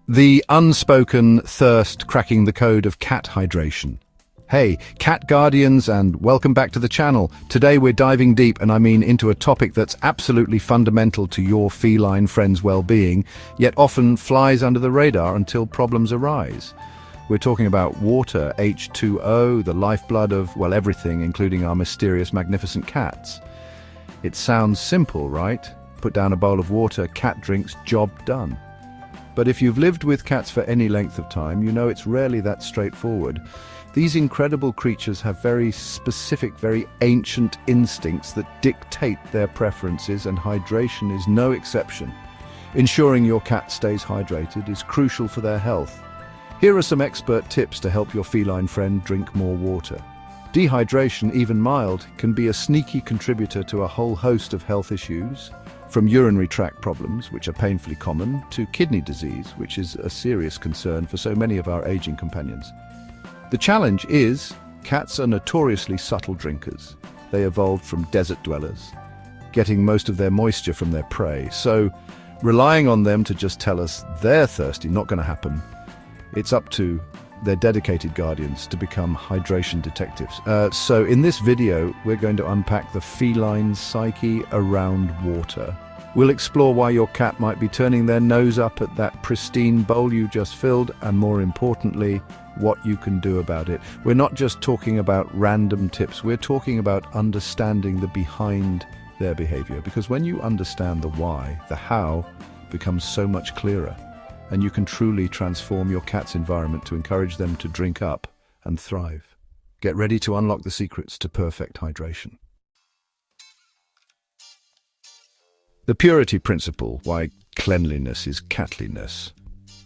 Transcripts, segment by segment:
The unspoken thirst cracking the code of cat hydration. Hey, cat guardians, and welcome back to the channel. Today we're diving deep, and I mean into a topic that's absolutely fundamental to your feline friend's well-being, yet often flies under the radar until problems arise. We're talking about water, H2O, the lifeblood of, well, everything, including our mysterious, magnificent cats. It sounds simple, right? Put down a bowl of water, cat drinks, job done. But if you've lived with cats for any length of time, you know it's rarely that straightforward. These incredible creatures have very specific, very ancient instincts that dictate their preferences, and hydration is no exception. Ensuring your cat stays hydrated is crucial for their health. Here are some expert tips to help your feline friend drink more water. Dehydration, even mild, can be a sneaky contributor to a whole host of health issues, from urinary tract problems, which are painfully common, to kidney disease, which is a serious concern for so many of our aging companions. The challenge is, cats are notoriously subtle drinkers. They evolved from desert dwellers, getting most of their moisture from their prey. So, relying on them to just tell us they're thirsty, not going to happen. It's up to their dedicated guardians to become hydration detectives. So in this video, we're going to unpack the feline psyche around water. We'll explore why your cat might be turning their nose up at that pristine bowl you just filled, and more importantly, what you can do about it. We're not just talking about random tips, we're talking about understanding the behind their behavior, because when you understand the why, the how becomes so much clearer, and you can truly transform your cat's environment to encourage them to drink up and thrive. Get ready to unlock the secrets to perfect hydration. The purity principle, why cleanliness is catliness.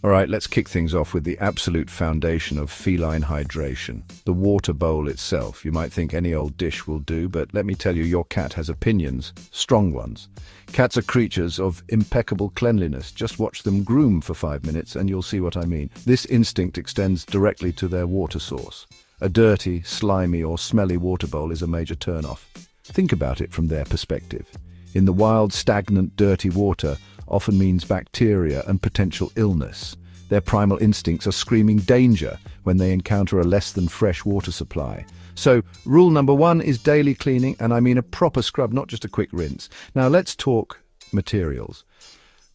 All right, let's kick things off with the absolute foundation of feline hydration, the water bowl itself. You might think any old dish will do, but let me tell you, your cat has opinions, strong ones. Cats are creatures of impeccable cleanliness. Just watch them groom for 5 minutes and you'll see what I mean. This instinct extends directly to their water source. A dirty, slimy or smelly water bowl is a major turnoff. Think about it from their perspective. In the wild, stagnant, dirty water often means bacteria and potential illness. Their primal instincts are screaming danger when they encounter a less than fresh water supply. So, rule number 1 is daily cleaning, and I mean a proper scrub, not just a quick rinse. Now let's talk materials.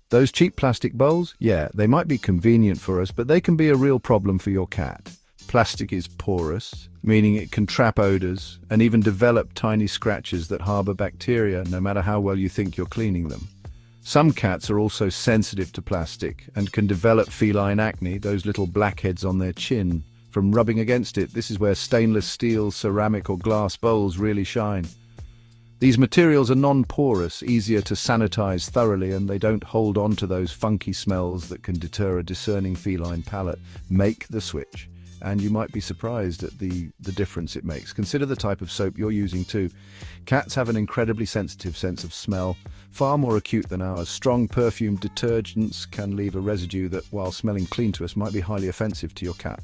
Those cheap plastic bowls, yeah, they might be convenient for us, but they can be a real problem for your cat. Plastic is porous, meaning it can trap odors and even develop tiny scratches that harbor bacteria, no matter how well you think you're cleaning them. Some cats are also sensitive to plastic and can develop feline acne, those little blackheads on their chin, from rubbing against it. This is where stainless steel, ceramic or glass bowls really shine. These materials are non-porous, easier to sanitize thoroughly, and they don't hold on to those funky smells that can deter a discerning feline palate. Make the switch, and you might be surprised at the difference it makes. Consider the type of soap you're using too. Cats have an incredibly sensitive sense of smell, far more acute than ours. Strong perfumed detergents can leave a residue that, while smelling clean to us, might be highly offensive to your cat.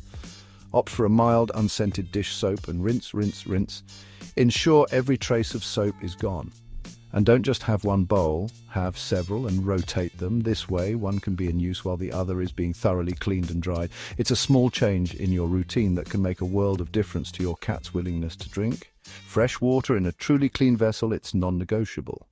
Opt for a mild, unscented dish soap and rinse, rinse, rinse. Ensure every trace of soap is gone. And don't just have one bowl, have several and rotate them. This way, one can be in use while the other is being thoroughly cleaned and dried. It's a small change in your routine that can make a world of difference to your cat's willingness to drink. Fresh water in a truly clean vessel, it's non-negotiable.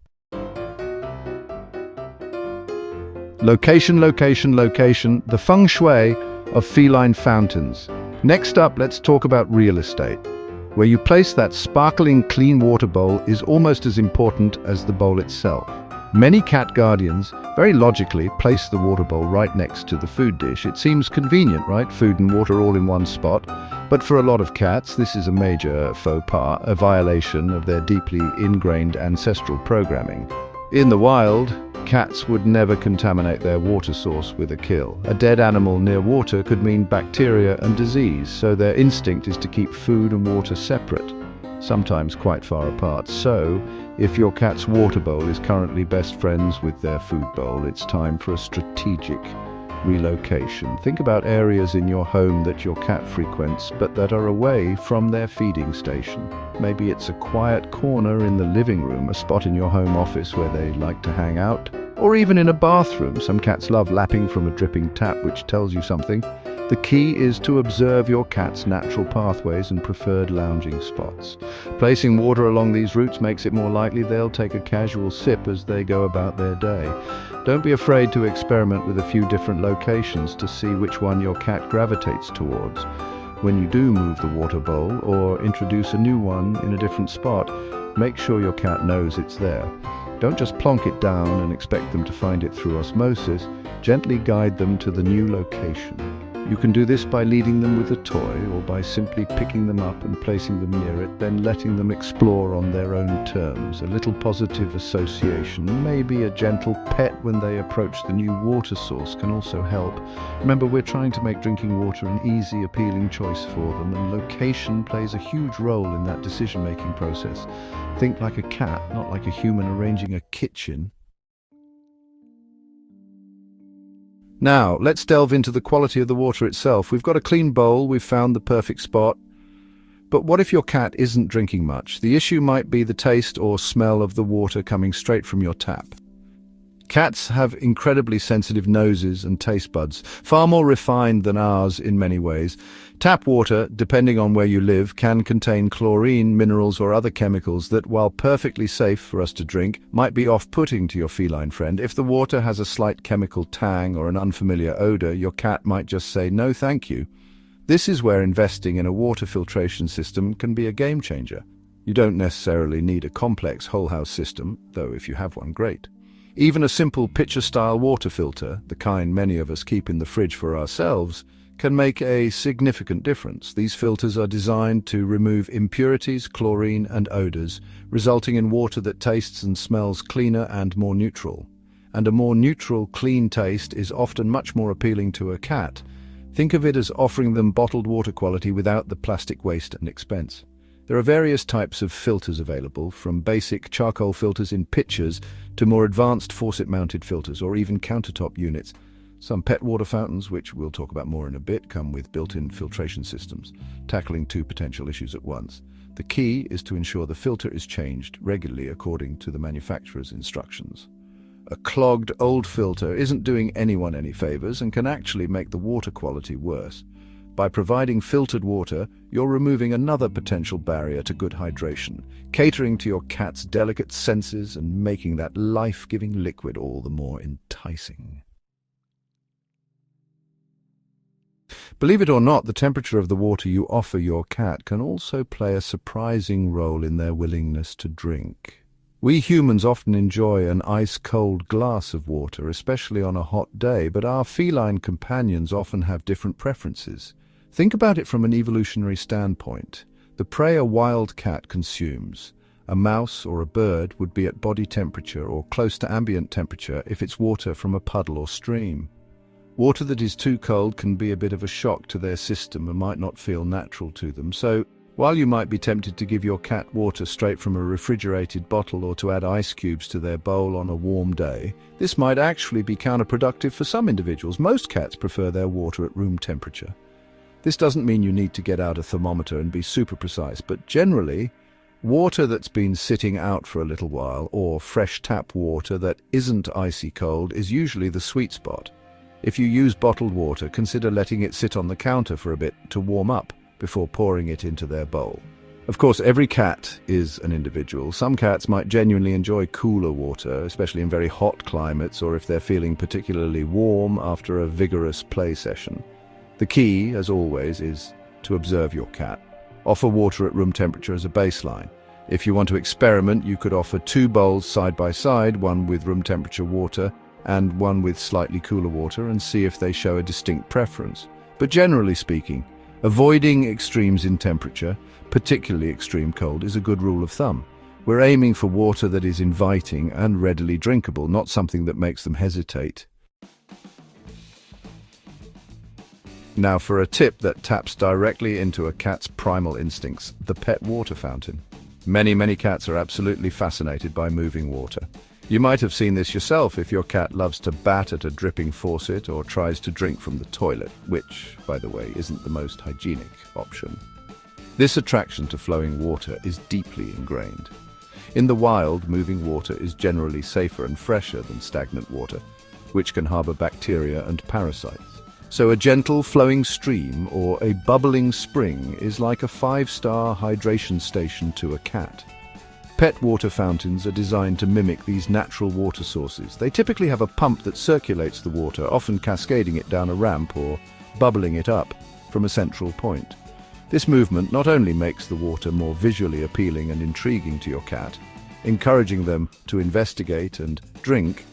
Location, location, location, the feng shui of feline fountains. Next up, let's talk about real estate. Where you place that sparkling clean water bowl is almost as important as the bowl itself. Many cat guardians, very logically, place the water bowl right next to the food dish. It seems convenient, right? Food and water all in one spot. But for a lot of cats, this is a major faux pas, a violation of their deeply ingrained ancestral programming. In the wild, cats would never contaminate their water source with a kill. A dead animal near water could mean bacteria and disease, so their instinct is to keep food and water separate, sometimes quite far apart. So, if your cat's water bowl is currently best friends with their food bowl, it's time for a strategic relocation. Think about areas in your home that your cat frequents, but that are away from their feeding station. Maybe it's a quiet corner in the living room, a spot in your home office where they like to hang out. Or even in a bathroom, some cats love lapping from a dripping tap, which tells you something. The key is to observe your cat's natural pathways and preferred lounging spots. Placing water along these routes makes it more likely they'll take a casual sip as they go about their day. Don't be afraid to experiment with a few different locations to see which one your cat gravitates towards. When you do move the water bowl or introduce a new one in a different spot, make sure your cat knows it's there. Don't just plonk it down and expect them to find it through osmosis. Gently guide them to the new location. You can do this by leading them with a toy or by simply picking them up and placing them near it, then letting them explore on their own terms. A little positive association, maybe a gentle pet when they approach the new water source, can also help. Remember, we're trying to make drinking water an easy, appealing choice for them, and location plays a huge role in that decision-making process. Think like a cat, not like a human arranging a kitchen. Now, let's delve into the quality of the water itself. We've got a clean bowl, we've found the perfect spot. But what if your cat isn't drinking much? The issue might be the taste or smell of the water coming straight from your tap. Cats have incredibly sensitive noses and taste buds, far more refined than ours in many ways. Tap water, depending on where you live, can contain chlorine, minerals or other chemicals that, while perfectly safe for us to drink, might be off-putting to your feline friend. If the water has a slight chemical tang or an unfamiliar odor, your cat might just say, "No, thank you." This is where investing in a water filtration system can be a game changer. You don't necessarily need a complex whole-house system, though if you have one, great. Even a simple pitcher-style water filter, the kind many of us keep in the fridge for ourselves, can make a significant difference. These filters are designed to remove impurities, chlorine and odors, resulting in water that tastes and smells cleaner and more neutral. And a more neutral, clean taste is often much more appealing to a cat. Think of it as offering them bottled water quality without the plastic waste and expense. There are various types of filters available, from basic charcoal filters in pitchers to more advanced faucet-mounted filters or even countertop units. Some pet water fountains, which we'll talk about more in a bit, come with built-in filtration systems, tackling two potential issues at once. The key is to ensure the filter is changed regularly according to the manufacturer's instructions. A clogged old filter isn't doing anyone any favors and can actually make the water quality worse. By providing filtered water, you're removing another potential barrier to good hydration, catering to your cat's delicate senses and making that life-giving liquid all the more enticing. Believe it or not, the temperature of the water you offer your cat can also play a surprising role in their willingness to drink. We humans often enjoy an ice-cold glass of water, especially on a hot day, but our feline companions often have different preferences. Think about it from an evolutionary standpoint. The prey a wild cat consumes, a mouse or a bird, would be at body temperature or close to ambient temperature if it's water from a puddle or stream. Water that is too cold can be a bit of a shock to their system and might not feel natural to them. So, while you might be tempted to give your cat water straight from a refrigerated bottle or to add ice cubes to their bowl on a warm day, this might actually be counterproductive for some individuals. Most cats prefer their water at room temperature. This doesn't mean you need to get out a thermometer and be super precise, but generally, water that's been sitting out for a little while, or fresh tap water that isn't icy cold, is usually the sweet spot. If you use bottled water, consider letting it sit on the counter for a bit to warm up before pouring it into their bowl. Of course, every cat is an individual. Some cats might genuinely enjoy cooler water, especially in very hot climates or if they're feeling particularly warm after a vigorous play session. The key, as always, is to observe your cat. Offer water at room temperature as a baseline. If you want to experiment, you could offer 2 bowls side by side, one with room temperature water and one with slightly cooler water, and see if they show a distinct preference. But generally speaking, avoiding extremes in temperature, particularly extreme cold, is a good rule of thumb. We're aiming for water that is inviting and readily drinkable, not something that makes them hesitate. Now for a tip that taps directly into a cat's primal instincts, the pet water fountain. Many cats are absolutely fascinated by moving water. You might have seen this yourself if your cat loves to bat at a dripping faucet or tries to drink from the toilet, which, by the way, isn't the most hygienic option. This attraction to flowing water is deeply ingrained. In the wild, moving water is generally safer and fresher than stagnant water, which can harbor bacteria and parasites. So a gentle flowing stream or a bubbling spring is like a 5-star hydration station to a cat. Pet water fountains are designed to mimic these natural water sources. They typically have a pump that circulates the water, often cascading it down a ramp or bubbling it up from a central point. This movement not only makes the water more visually appealing and intriguing to your cat, encouraging them to investigate and drink,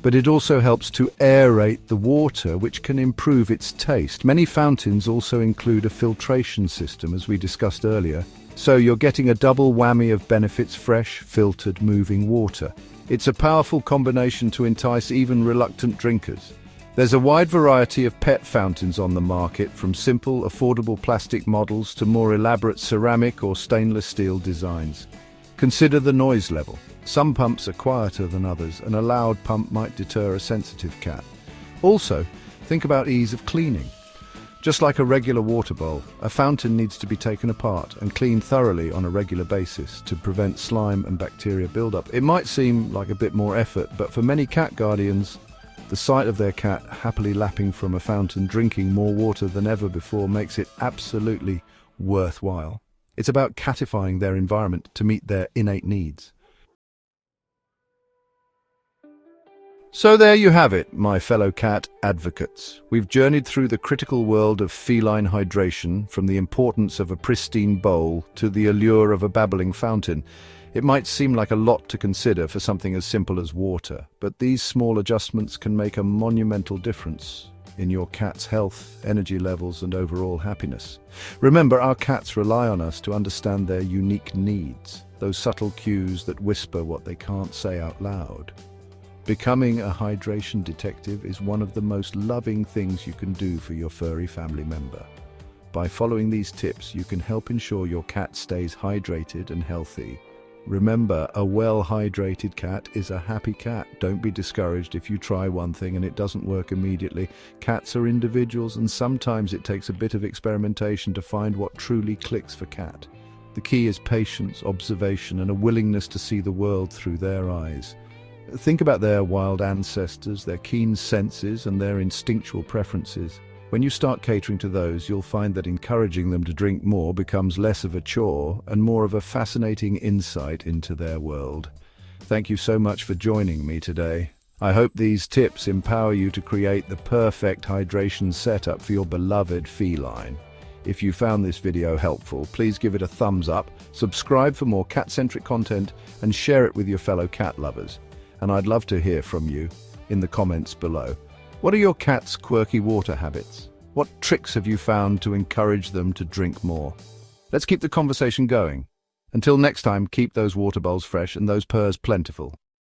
but it also helps to aerate the water, which can improve its taste. Many fountains also include a filtration system, as we discussed earlier, so you're getting a double whammy of benefits: fresh, filtered, moving water. It's a powerful combination to entice even reluctant drinkers. There's a wide variety of pet fountains on the market, from simple, affordable plastic models to more elaborate ceramic or stainless steel designs. Consider the noise level. Some pumps are quieter than others, and a loud pump might deter a sensitive cat. Also, think about ease of cleaning. Just like a regular water bowl, a fountain needs to be taken apart and cleaned thoroughly on a regular basis to prevent slime and bacteria buildup. It might seem like a bit more effort, but for many cat guardians, the sight of their cat happily lapping from a fountain, drinking more water than ever before, makes it absolutely worthwhile. It's about catifying their environment to meet their innate needs. So there you have it, my fellow cat advocates. We've journeyed through the critical world of feline hydration, from the importance of a pristine bowl to the allure of a babbling fountain. It might seem like a lot to consider for something as simple as water, but these small adjustments can make a monumental difference in your cat's health, energy levels, and overall happiness. Remember, our cats rely on us to understand their unique needs, those subtle cues that whisper what they can't say out loud. Becoming a hydration detective is one of the most loving things you can do for your furry family member. By following these tips, you can help ensure your cat stays hydrated and healthy. Remember, a well-hydrated cat is a happy cat. Don't be discouraged if you try one thing and it doesn't work immediately. Cats are individuals, and sometimes it takes a bit of experimentation to find what truly clicks for cat. The key is patience, observation, and a willingness to see the world through their eyes. Think about their wild ancestors, their keen senses, and their instinctual preferences. When you start catering to those, you'll find that encouraging them to drink more becomes less of a chore and more of a fascinating insight into their world. Thank you so much for joining me today. I hope these tips empower you to create the perfect hydration setup for your beloved feline. If you found this video helpful, please give it a thumbs up, subscribe for more cat-centric content, and share it with your fellow cat lovers. And I'd love to hear from you in the comments below. What are your cat's quirky water habits? What tricks have you found to encourage them to drink more? Let's keep the conversation going. Until next time, keep those water bowls fresh and those purrs plentiful.